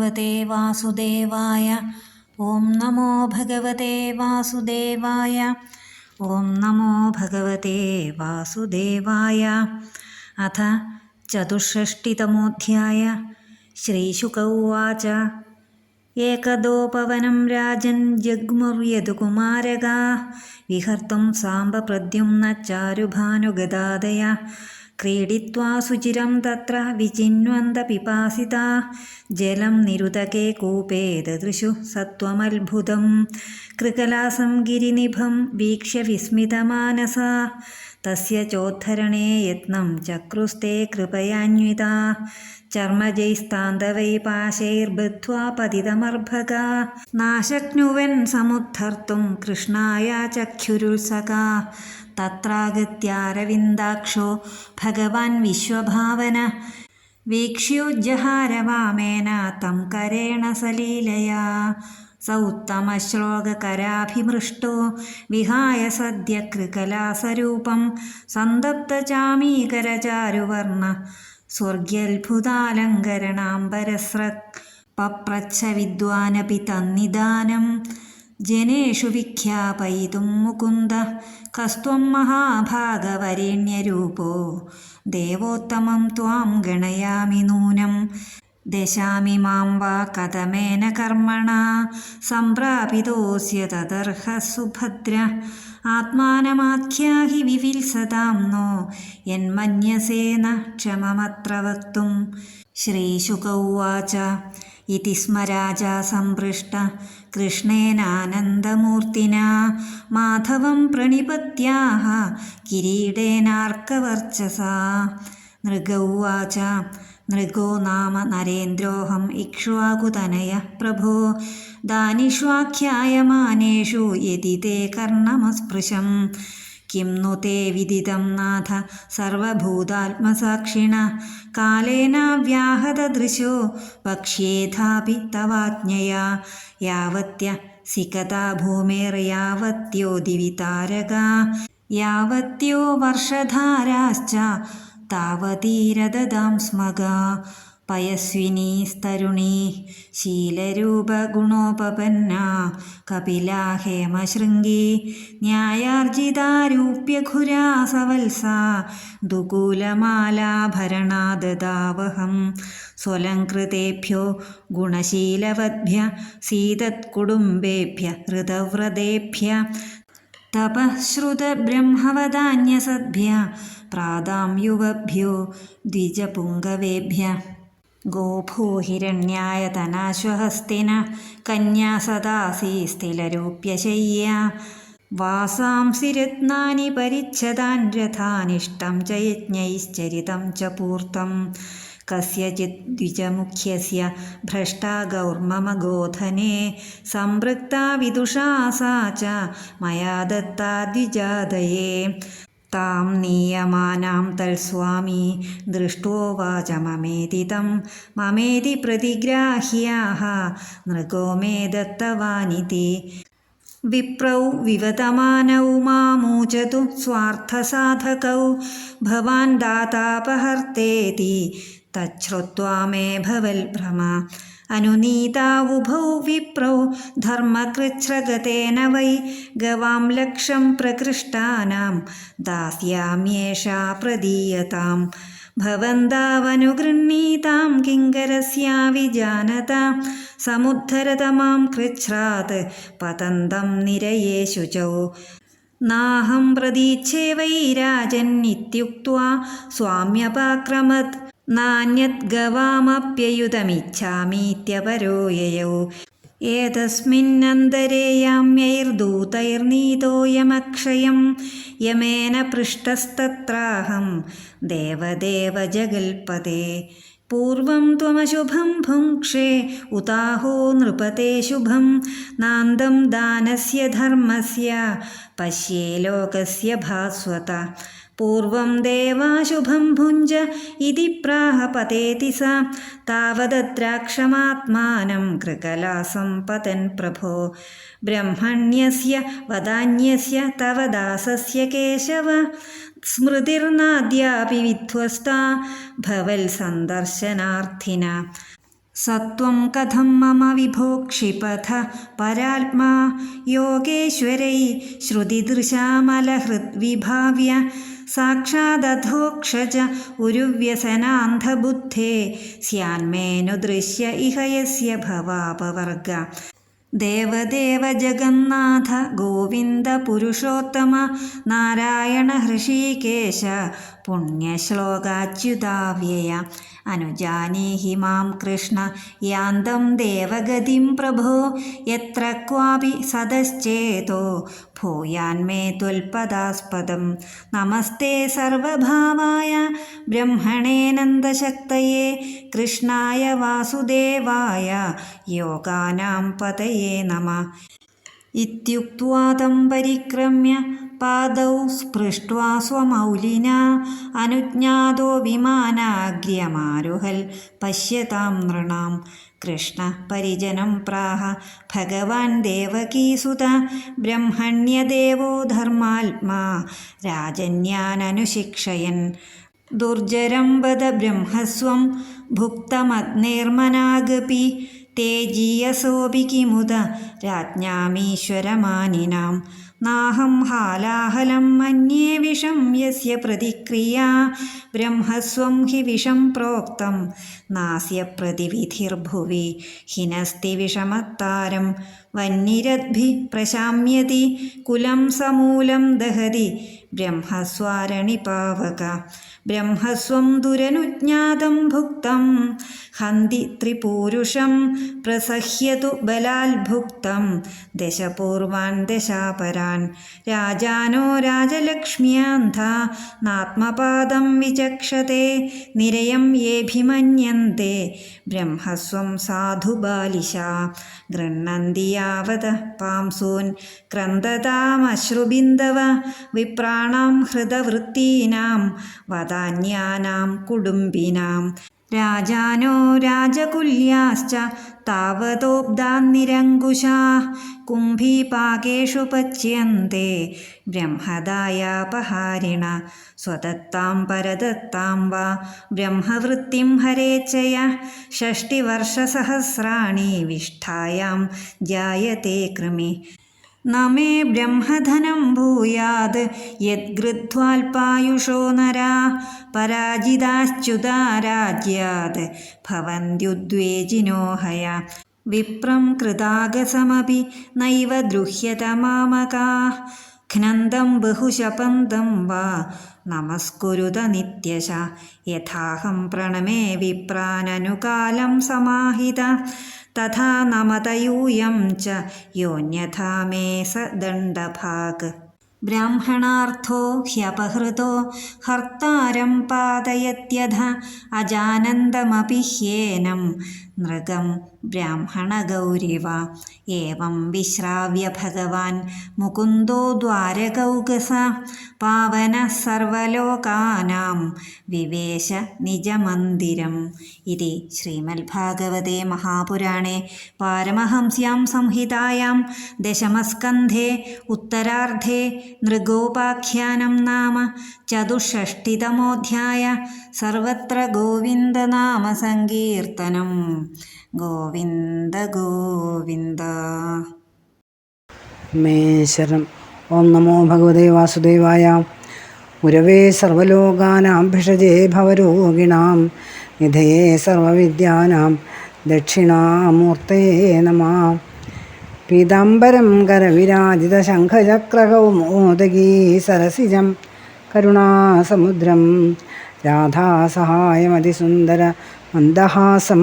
ഭഗവതേ വാസുദേവായ. ഓം നമോ ഭഗവതേ വാസുദേവായ. ഓം നമോ ഭഗവതേ വാസുദേവായ. അഥ ചതുഷ്ഷഷ്ടിതമോധ്യായ. ശ്രീശുക ഉവാച. ഏകദോപവനം രാജൻ ജഗ്മുർയദുകുമാരകാ വിഹർത്തും സാംബ പ്രദ്യുമ്ന ചാരുഭാനുഗദാദയ ക്രീഡിത്വാ സുചിരം തത്ര വിചിന്വന്ത പിപാസിതാ ജലം നിരുതകേ കൂപേ ദദൃശു സത്വമത്ഭുതം കൃകലാസം ഗിരിനിഭം വീക്ഷ്യ വിസ്മിതമാനസാ തസ്യ ചോദ്ധരണേ യത്നം ചക്രുസ്തേ കൃപയാന്വിതാ ചർമ്മജൈസ്താന്തവൈ പാശൈർബദ്ധ്വാ പതിതമർഭകാ നാശക്നുവൻ സമുദ്ധർത്തും കൃഷ്ണായ ചക്ഷുരുത്സകാ തത്രാഗത്യാരവിന്ദാക്ഷോ ഭഗവാൻ വിശ്വഭാവന വീക്ഷ്യോജ്ജഹാരവാമേന തം കരേണ സലീലയാ സ ഉത്തമശ്ലോകകരാഭിമൃഷ്ടോ വിഹായ സദ്യ കൃകലാസരൂപം സന്തപ്തചാമീകരചാരുവർണ്ണ സ്വർഗ്യത്ഭുതാലങ്കരണാംബരസ്രക് പപ്രച്ഛ വിദ്വാനപി തന്നിദാനം ജനേഷു വിഖ്യാപയിതും മുകുന്ദ കസ്ത്വം മഹാഭാഗവരേണ്യരൂപോ ദേവോത്തമം ത്വാം ഗണയാമി നൂനം ദശാമി മാം വാ കഥമേന കർമ്മണ സംപ്രാപിതോസ്യ തദർഹ സുഭദ്ര ആത്മാനമാഖ്യാഹി വിവിത്സതാം നോ യന്മന്യസേന ക്ഷമമത്ര വക്തും. ശ്രീശുക ഉവാച. ഇതി സ്മ രാജാ സംപൃഷ്ട കൃഷ്ണേനാനന്ദമൂർത്തിനാ മാധവം പ്രണിപത്യാഹ കിരീടേനാർക്കവർച്ചസാ. നൃഗ ഉവാച. നൃഗോ നാമ നരേന്ദ്രോഹം ഇക്ഷ്വാകുതനയ പ്രഭോ ദാനിഷ്വാഖ്യായമാനേഷു യതി തേ കർണമസ്പൃശം കിം नु ते വിദിതം നാഥ സർവഭൂതാത്മസാക്ഷിണ കാലേനാവ്യാഹതദൃശോ വക്ഷ്യേഥാപി തവാജ്ഞയാ യാവത്യ സികതാ ഭൂമിർയാവത്യോ ദിവി താരകാ യാവത്യോ വർഷധാരാശ്ച താവതീരദദാം സ്മഗാ പയസ്വിനീ തരുണീ ശീലരൂപഗുണോപപന്നാ കപിലാ ഹേമശൃംഗീ ന്യായാർജിതാരൂപ്യഘുരാ സവത്സാ ദുകൂലമാലാഭരണാദദാവഹം സ്വലംകൃതേഭ്യോ ഗുണശീലവദ്ഭ്യ സീതത്കുടുംബേഭ്യ ഋതവ്രതേഭ്യ തപശ്രുതബ്രഹ്മവദാന്യസദ്ഭ്യ പ്രാതാം യുവഭ്യോ ദ്വിജപുങ്കവേഭ്യ ഗോഭൂഹിരണ്യായതനാശ്വഹസ്തിന കന്യാ സദാസി സ്ഥിലരൂപ്യശയ്യാ വാസാംസി രത്നാനി പരിച്ഛദാൻ രഥാനിഷ്ടം ച യജ്ഞൈശ്ചരിതം ച പൂർത്തം കസ്യചിത് ദ്വിജമുഖ്യസ്യ ഭ്രഷ്ടാ ഗൗർമമ ഗോധനേ സംപൃക്താ വിദുഷാ സാ ച മയാ ദത്താ ദ്വിജാദയേ താം നീയമാനാം തൽസ്വാമീ ദൃഷ്ടോവാച മമേതി തം മമേതി പ്രതിഗ്രാഹ്യാഃ നൃഗോ മേ ദത്തവാനിതി വിപ്രൗ വിവതമാനൗ മാമൂചതു സ്വാർത്ഥസാധകൗ ഭവാൻ ദാതാപഹർത്തേതി തച്ഛ്രുത്വാ മേ ഭവൽഭ്രമ അനുനീതാവുഭൗ വിപ്രൗ ധർമ്മകൃച്ഛ്രഗതേന വൈ ഗവാം ലക്ഷം പ്രകൃഷ്ടാനാം ദാസ്യാമ്യേഷാ പ്രദീയതാം ഭവന്താവനുഗൃഹീതാം കിങ്കരസ്യാ വിജാനത സമുദ്ധരത മാം കൃച്ഛ്രാത് പതന്തം നിരയേ ശുചൗ നാഹം പ്രതീച്ഛേ വൈ രാജൻ ഇത്യുക്ത്വാ സ്വാമ്യപാക്രമത് നാന്യത് ഗവാമപ്യയുധമിച്ഛാമീത്യപരോ യയൗ ഏതസ്മിന്നന്തരേയാമ്യൈർദൂതൈർനീതോയമക്ഷയം യമേന പൃഷ്ടസ്തത്രാഹം ദേവദേവ ജഗൽപതേ പൂർവം ത്വമശുഭം ഭുങ്ക്ഷേ ഉതാഹോ നൃപതേ ശുഭം നാന്തം ദാനസ്യ ധർമ്മസ്യ പശ്യേ ലോകസ്യ ഭാസ്വത പൂർവം ദേവാശുഭം ഭുഞ്ജ ഇതി പ്രാഹ പതേതി സ താവദദ്രാക്ഷമാത്മാനം കൃകലാസം പതൻ പ്രഭോ ബ്രഹ്മണ്യസ്യ വദാന്യസ്യ തവ ദാസസ്യ കേശവ സ്മൃതിർനാദ്യാപി വിധ്വസ്താ ഭവൽ സന്ദർശനാർത്ഥിന സത്വം കഥം മമ വിഭോ ക്ഷിപഥ പരാത്മാ യോഗേശ്വരൈ ശ്രുതിദൃശാമലഹൃദ്വിഭാവ്യ സാക്ഷാദധോക്ഷജ ഉരുവ്യസനാന്ധബുദ്ധേ സ്യാന്മേനുദൃശ്യ ഇഹ യസ്യ ഭവാപവർഗ. ദേവദേവ ജഗന്നാഥ ഗോവിന്ദ പുരുഷോത്തമ നാരായണ ഹൃഷീകേശ പുണ്യശ്ലോകാച്യുതാവ്യയ. അനുജാനീഹി മാം കൃഷ്ണ യാന്തം ദേവഗതിം പ്രഭോ യത്ര ക്വാപി സദശ്ചേതോ ഭൂയാന്മേ ത്വൽപദാസ്പദം. നമസ്തേ സർവഭാവായ ബ്രഹ്മണേ നന്ദശക്തയേ കൃഷ്ണായ വാസുദേവായ യോഗാനാം പതയേ നമഃ. ഇത്യുക്ത്വാ തം പരിക്രമ്യ പാദൗ സ്പൃഷ്ട്വാ സ്വമൗലിനാ അനുജ്ഞാതോ വിമാനാഗ്ര്യമാരുഹൽ പശ്യതാം നൃണാം. കൃഷ്ണ പരിജനം പ്രാഹ ഭഗവാൻ ദേവകീസുത ബ്രഹ്മണ്യദേവോ ധർമാത്മാ രാജന്യാനനുശിക്ഷയൻ. ദുർജരം വദ ബ്രഹ്മസ്വം ഭുക്തമഗ്നേർമനാഗപി തേജീയസോപി കിമുത രാജ്ഞാമീശ്വരമാനിനാം. നാഹം ഹാലാഹലം മന്യേ വിഷം യസ്യ പ്രതിക്രിയാ ബ്രഹ്മസ്വം ഹി വിഷം പ്രോക്തം നാസ്യ പ്രതിവിധിർഭുവി. ഹിനസ്തി വിഷമത്താരം വന്നിരദ്ഭി പ്രശാമ്യതി കുലം സമൂലം ദഹതി ബ്രഹ്മസ്വാരണിപാവക. ബ്രഹ്മസ്വം ദുരനുജ്ഞാതം ഭുക്തം ഹന്തി ത്രിപൂരുഷം പ്രസഹ്യതു ബലാൽഭുക്തം ദശപൂർവാൻ ദശാപരാൻ. രാജാനോ രാജലക്ഷ്മ്യാന്ധ നാത്മപാദം വിചക്ഷത്തെ നിരയം യേഭിമന്യന്തെ ബ്രഹ്മസ്വം സാധുബാലിശ. ഗൃണ്ണന്തി യാവത പാംസൂൻ ക്രന്ദതാമശ്രുബിന്ദവ വിപ്രാണാം ഹൃദവൃത്തീനാം വദാന്യാനാം കുടുംബിനാം. രാജാനോ രാജകുല്യാശ്ച താവതോബ്ദാന്നിരങ്കുശാഃ കുംഭീപാകേഷു പച്യന്തെ ബ്രഹ്മദായാപഹാരിണ. സ്വദത്താം പരദത്താം വാ ബ്രഹ്മവൃത്തിം ഹരേച്ഛയ. ഷഷ്ടിവർഷസഹസ്രാണി വിഷ്ഠായാം ജായത്തെ കൃമി. ന മേ ബ്രഹ്മധനം ഭൂയാത് യദ്ഗൃധ്വാൽപായുഷോ നരാ പരാജിതാശ്ച്യുതാ രാജ്യാത് ഭവന്ത്യുദ്വേജിനോ ഹയ. വിപ്രം കൃതാഗസമപി നൈവ ദ്രുഹ്യത മാമകാഃ ഘ്നന്തം ബഹുശപന്തം വാ നമസ്കുരുത നിത്യശ. യഥാഹം പ്രണമേ വിപ്രാനനുകാലം സമാഹിത തഥാ നമത യൂയം ച യോന്യഥാ മേ സ ദണ്ഡഭാഗ്. ബ്രാഹ്മണാർത്ഥോ ഹ്യപഹൃതോ ഹർത്താരം പാതയത്യധ അജാനന്തമപി ഹ്യേനം നൃഗം ബ്രാഹ്മണഗൗരിവ. ഏവം വിശ്രാവ്യ ഭഗവാൻ മുകുന്ദോ ദ്വാരകൗകസ പാവന സർവലോകാനാം വിവേശ നിജമന്ദിരം. ഇതി ശ്രീമദ്ഭാഗവതേ മഹാപുരാണേ പാരമഹംസ്യാം സംഹിതായാം ദശമസ്കന്ധേ ഉത്തരാർദ്ധേ നൃഗോപാഖ്യാനം നാമ ചതുഷ്ഷഷ്ടിതമോऽധ്യായ. സർവത്ര ഗോവിന്ദനാമ സങ്കീർത്തനം. ഗോവിന്ദ ഗോവിന്ദ. മേ ശരണം. ഓം നമോ ഭഗവതേ വാസുദേവായ. ഗുരവേ സർവലോകാനാം ഭിഷജേ ഭവരോഗിണാം നിധയേ സർവവിദ്യാനാം ദക്ഷിണാമൂർത്തേ നമഃ. പീതാംബരം കരവിരാജിതശംഖചക്രകൗമോദഗീ സരസിജം കരുണാസമുദ്രം രാധാസഹായമതിസുന്ദര മന്ദഹാസം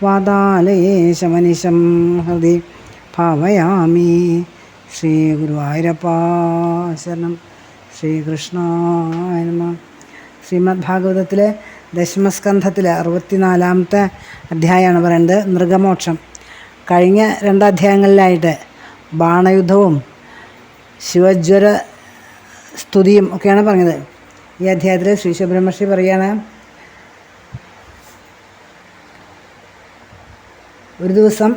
വാതാലയേശമനിശം ഹൃദി ഭാവയാമി. ശ്രീ ഗുരുവായൂരപ്പാ ശരണം. ശ്രീകൃഷ്ണായ നമഃ. ശ്രീമദ് ഭാഗവതത്തിലെ ദശമസ്കന്ധത്തിലെ 64-ാമത്തെ അധ്യായമാണ് പറയുന്നത്, നൃഗമോക്ഷം. കഴിഞ്ഞ 2 അധ്യായങ്ങളിലായിട്ട് ബാണയുദ്ധവും ശിവജ്വര സ്തുതിയും ഒക്കെയാണ് പറഞ്ഞത്. ഈ അധ്യായത്തിൽ ശ്രീ ശുബ്രഹ്മർഷി പറയുകയാണ്, ഒരു ദിവസം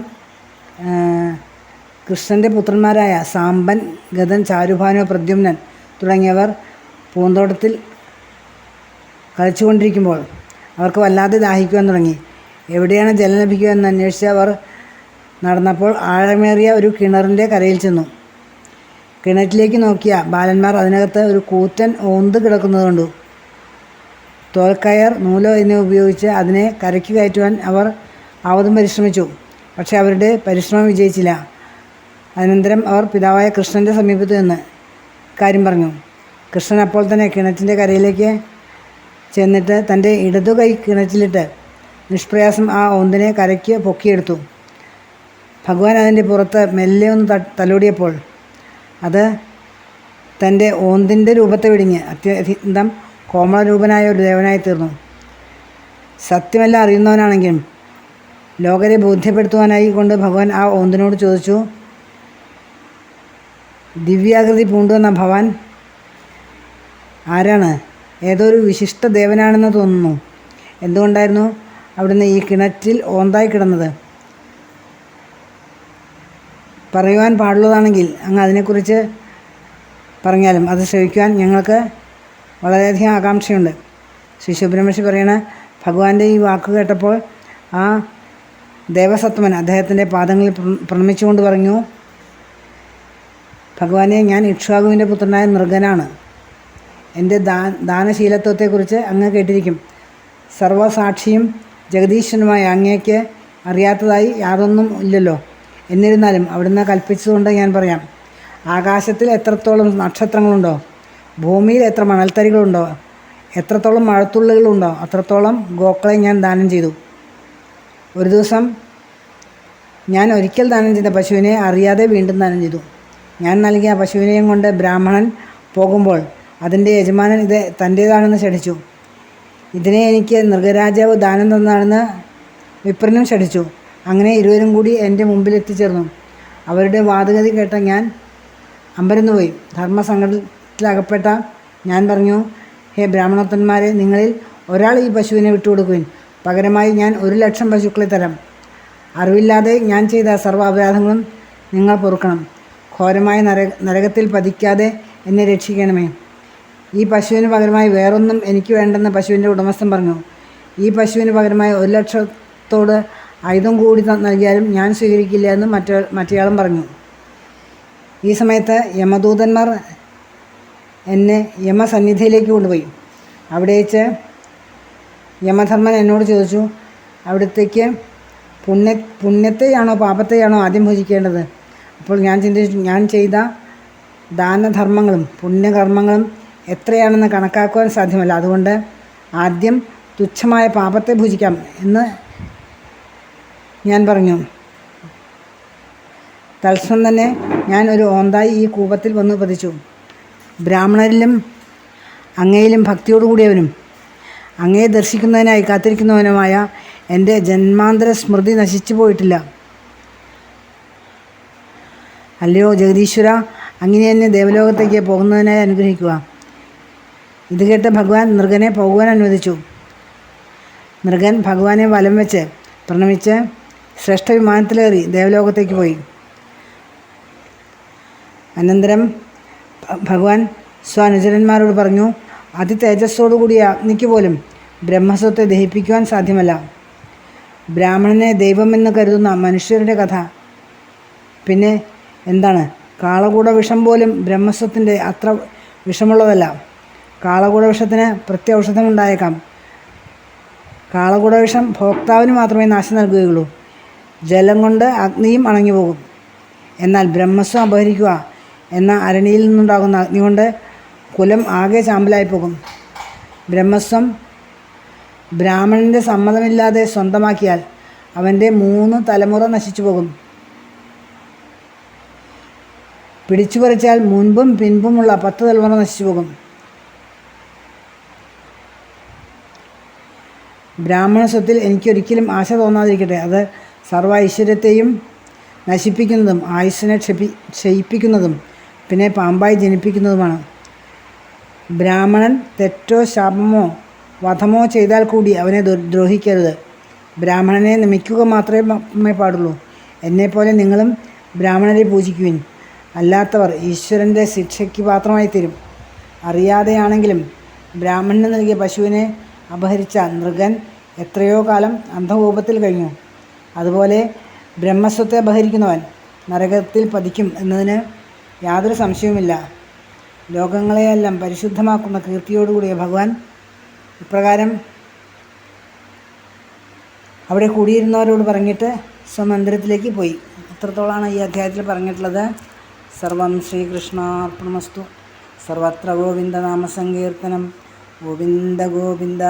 കൃഷ്ണൻ്റെ പുത്രന്മാരായ സാമ്പൻ, ഗദൻ, ചാരുഭാനു, പ്രദ്യുമ്നൻ തുടങ്ങിയവർ പൂന്തോട്ടത്തിൽ കളിച്ചുകൊണ്ടിരിക്കുമ്പോൾ അവർക്ക് വല്ലാതെ ദാഹിക്കുവാൻ തുടങ്ങി. എവിടെയാണ് ജലം ലഭിക്കുക എന്ന് അന്വേഷിച്ച് അവർ നടന്നപ്പോൾ ആഴമേറിയ ഒരു കിണറിൻ്റെ കരയിൽ ചെന്നു. കിണറ്റിലേക്ക് നോക്കിയ ബാലന്മാർ അതിനകത്ത് ഒരു കൂറ്റൻ ഓന്ത് കിടക്കുന്നത് കണ്ടു. തോൽക്കയർ, നൂലോ എന്നിവ ഉപയോഗിച്ച് അതിനെ കരയ്ക്ക് കയറ്റുവാൻ അവർ ആവതും പരിശ്രമിച്ചു. പക്ഷേ അവരുടെ പരിശ്രമം വിജയിച്ചില്ല. അനന്തരം അവർ പിതാവായ കൃഷ്ണൻ്റെ സമീപത്ത് നിന്ന് കാര്യം പറഞ്ഞു. കൃഷ്ണൻ അപ്പോൾ തന്നെ കിണറ്റിൻ്റെ കരയിലേക്ക് ചെന്നിട്ട് തൻ്റെ ഇടതു കൈ കിണറ്റിലിട്ട് നിഷ്പ്രയാസം ആ ഓന്തിനെ കരയ്ക്ക് പൊക്കിയെടുത്തു. ഭഗവാൻ അതിൻ്റെ പുറത്ത് മെല്ലെ ഒന്ന് തലോടിയപ്പോൾ അത് തൻ്റെ ഓന്തിൻ്റെ രൂപത്തെ വെടിഞ്ഞ് അത്യന്തം കോമളരൂപനായ ഒരു ദേവനായി തീർന്നു. സത്യമെല്ലാം അറിയുന്നവനാണെങ്കിലും ലോകരെ ബോധ്യപ്പെടുത്തുവാനായി കൊണ്ട് ഭഗവാൻ ആ ഓന്തിനോട് ചോദിച്ചു, ദിവ്യാകൃതി പൂണ്ടുവന്ന ഭവാൻ ആരാണ്? ഏതോ ഒരു വിശിഷ്ട ദേവനാണെന്ന് തോന്നുന്നു. എന്തുകൊണ്ടായിരുന്നു അവിടുന്ന് ഈ കിണറ്റിൽ ഓന്തായി കിടന്നത്? പറയുവാൻ പാടുള്ളതാണെങ്കിൽ അങ്ങ് അതിനെക്കുറിച്ച് പറഞ്ഞാലും അത് ശ്രവിക്കുവാൻ ഞങ്ങൾക്ക് വളരെയധികം ആകാംക്ഷയുണ്ട്. ശ്രീ സുബ്രഹ്മണ്യ പറയണ ഭഗവാന്റെ ഈ വാക്ക് കേട്ടപ്പോൾ ആ ദേവസത്വമൻ അദ്ദേഹത്തിൻ്റെ പാദങ്ങളിൽ പ്രണമിച്ചുകൊണ്ട് പറഞ്ഞു, ഭഗവാനെ, ഞാൻ ഇക്ഷ്വാകുവിൻ്റെ പുത്രനായ നൃഗനാണ്. എൻ്റെ ദാനശീലത്വത്തെക്കുറിച്ച് അങ്ങ് കേട്ടിരിക്കും. സർവസാക്ഷിയും ജഗദീശ്വരനുമായ അങ്ങേക്ക് അറിയാത്തതായി യാതൊന്നും ഇല്ലല്ലോ. എന്നിരുന്നാലും അവിടുന്ന് കൽപ്പിച്ചതുകൊണ്ട് ഞാൻ പറയാം. ആകാശത്തിൽ എത്രത്തോളം നക്ഷത്രങ്ങളുണ്ടോ, ഭൂമിയിൽ എത്ര മണൽത്തരികളുണ്ടോ, എത്രത്തോളം മഴത്തുള്ളികളുണ്ടോ അത്രത്തോളം ഗോക്കളെ ഞാൻ ദാനം ചെയ്തു. ഒരു ദിവസം ഞാൻ ഒരിക്കൽ ദാനം ചെയ്ത പശുവിനെ അറിയാതെ വീണ്ടും ദാനം ചെയ്തു. ഞാൻ നൽകിയ പശുവിനെയും കൊണ്ട് ബ്രാഹ്മണൻ പോകുമ്പോൾ അതിൻ്റെ യജമാനൻ ഇത് തൻ്റേതാണെന്ന് ശഠിച്ചു. ഇതിനെ എനിക്ക് നൃഗരാജാവ് ദാനം തന്നതാണെന്ന് വിപ്രനും ശഠിച്ചു. അങ്ങനെ ഇരുവരും കൂടി എൻ്റെ മുമ്പിൽ എത്തിച്ചേർന്നു. അവരുടെ വാദഗതി കേട്ട ഞാൻ അമ്പരന്നുപോയി. ധർമ്മസങ്കടത്തിലകപ്പെട്ട ഞാൻ പറഞ്ഞു, ഹേ ബ്രാഹ്മണോത്തന്മാരെ, നിങ്ങളിൽ ഒരാൾ ഈ പശുവിനെ വിട്ടുകൊടുക്കുവിൻ. പകരമായി ഞാൻ 1,00,000 പശുക്കളെ തരാം. അറിവില്ലാതെ ഞാൻ ചെയ്ത സർവ്വ അപരാധങ്ങളും നിങ്ങൾ പൊറുക്കണം. ഘോരമായ നരകത്തിൽ പതിക്കാതെ എന്നെ രക്ഷിക്കണമേ. ഈ പശുവിന് പകരമായി വേറൊന്നും എനിക്ക് വേണ്ടെന്ന് പശുവിൻ്റെ ഉടമസ്ഥൻ പറഞ്ഞു. ഈ പശുവിന് പകരമായി 1,00,000 ആയുധം കൂടി നൽകിയാലും ഞാൻ സ്വീകരിക്കില്ല എന്ന് മറ്റേയാളും പറഞ്ഞു. ഈ സമയത്ത് യമദൂതന്മാർ എന്നെ യമസന്നിധിയിലേക്ക് കൊണ്ടുപോയി. അവിടെ വെച്ച് യമധർമ്മൻ എന്നോട് ചോദിച്ചു, അവിടത്തേക്ക് പുണ്യത്തെയാണോ പാപത്തെയാണോ ആദ്യം ഭുജിക്കേണ്ടത്? അപ്പോൾ ഞാൻ ചിന്തിച്ചു, ഞാൻ ചെയ്ത ദാനധർമ്മങ്ങളും പുണ്യകർമ്മങ്ങളും എത്രയാണെന്ന് കണക്കാക്കുവാൻ സാധ്യമല്ല. അതുകൊണ്ട് ആദ്യം തുച്ഛമായ പാപത്തെ ഭുജിക്കാം എന്ന് ഞാൻ പറഞ്ഞു. തത്സം തന്നെ ഞാൻ ഒരു ഓന്തായി ഈ കൂപത്തിൽ വന്നു പതിച്ചു. ബ്രാഹ്മണരിലും അങ്ങയിലും ഭക്തിയോടുകൂടിയവനും അങ്ങയെ ദർശിക്കുന്നതിനായി കാത്തിരിക്കുന്നവനുമായ എൻ്റെ ജന്മാന്തര സ്മൃതി നശിച്ചു പോയിട്ടില്ല. അല്ലയോ ജഗദീശ്വര, അങ്ങനെ എന്നെ ദേവലോകത്തേക്ക് പോകുന്നതിനായി അനുഗ്രഹിക്കുക. ഇത് കേട്ട് ഭഗവാൻ നൃഗനെ പോകുവാൻ അനുവദിച്ചു. നൃഗൻ ഭഗവാനെ വലം വെച്ച് പ്രണമിച്ച് ശ്രേഷ്ഠ വിമാനത്തിലേറി ദേവലോകത്തേക്ക് പോയി. അനന്തരം ഭഗവാൻ സ്വാനുചരന്മാരോട് പറഞ്ഞു, അതിതേജസ്സോടുകൂടിയ അഗ്നിക്ക് പോലും ബ്രഹ്മസത്തെ ദഹിപ്പിക്കുവാൻ സാധ്യമല്ല. ബ്രാഹ്മണനെ ദൈവമെന്ന് കരുതുന്ന മനുഷ്യരുടെ കഥ പിന്നെ എന്താണ്? കാളകൂട വിഷം പോലും ബ്രഹ്മസത്തിൻ്റെ അത്ര വിഷമുള്ളതല്ല. കാളകൂട വിഷത്തിന് പ്രത്യൗഷധമുണ്ടായേക്കാം. കാളകൂട വിഷം ഭോക്താവിന് മാത്രമേ നാശം നൽകുകയുള്ളൂ. ജലം കൊണ്ട് അഗ്നിയും അണഞ്ഞു പോകും. എന്നാൽ ബ്രഹ്മസ്വം അപഹരിക്കുക എന്ന അരണിയിൽ നിന്നുണ്ടാകുന്ന അഗ്നി കൊണ്ട് കുലം ആകെ ചാമ്പലായി പോകും. ബ്രഹ്മസ്വം ബ്രാഹ്മണൻ്റെ സമ്മതമില്ലാതെ സ്വന്തമാക്കിയാൽ അവൻ്റെ 3 തലമുറ നശിച്ചു പോകും. പിടിച്ചു പറിച്ചാൽ മുൻപും പിൻപുമുള്ള 10 തലമുറ നശിച്ചു പോകും. ബ്രാഹ്മണ സ്വത്തിൽ എനിക്കൊരിക്കലും ആശ തോന്നാതിരിക്കട്ടെ. അത് സർവ്വ ഐശ്വര്യത്തെയും നശിപ്പിക്കുന്നതും ആയുസ്സിനെ ക്ഷയിപ്പിക്കുന്നതും പിന്നെ പാമ്പായി ജനിപ്പിക്കുന്നതുമാണ്. ബ്രാഹ്മണൻ തെറ്റോ ശാപമോ വധമോ ചെയ്താൽ കൂടി അവനെ ദ്രോഹിക്കരുത്. ബ്രാഹ്മണനെ നമിക്കുക മാത്രമേ പാടുള്ളൂ. എന്നെപ്പോലെ നിങ്ങളും ബ്രാഹ്മണരെ പൂജിക്കുവിൻ. അല്ലാത്തവർ ഈശ്വരൻ്റെ ശിക്ഷയ്ക്ക് പാത്രമായി തീരും. അറിയാതെയാണെങ്കിലും ബ്രാഹ്മണന് നൽകിയ പശുവിനെ അപഹരിച്ച നൃഗൻ എത്രയോ കാലം അന്ധകൂപത്തിൽ കഴിഞ്ഞു. അതുപോലെ ബ്രഹ്മസ്വത്തെ അപഹരിക്കുന്നവൻ നരകത്തിൽ പതിക്കും എന്നതിന് യാതൊരു സംശയവുമില്ല. ലോകങ്ങളെയെല്ലാം പരിശുദ്ധമാക്കുന്ന കീർത്തിയോടുകൂടിയ ഭഗവാൻ ഇപ്രകാരം അവിടെ കൂടിയിരുന്നവരോട് പറഞ്ഞിട്ട് സ്വമന്ദിരത്തിലേക്ക് പോയി. അത്രത്തോളമാണ് ഈ അധ്യായത്തിൽ പറഞ്ഞിട്ടുള്ളത്. സർവം ശ്രീകൃഷ്ണാർപ്പണമസ്തു. സർവത്ര ഗോവിന്ദനാമസങ്കീർത്തനം. ഗോവിന്ദ ഗോവിന്ദ.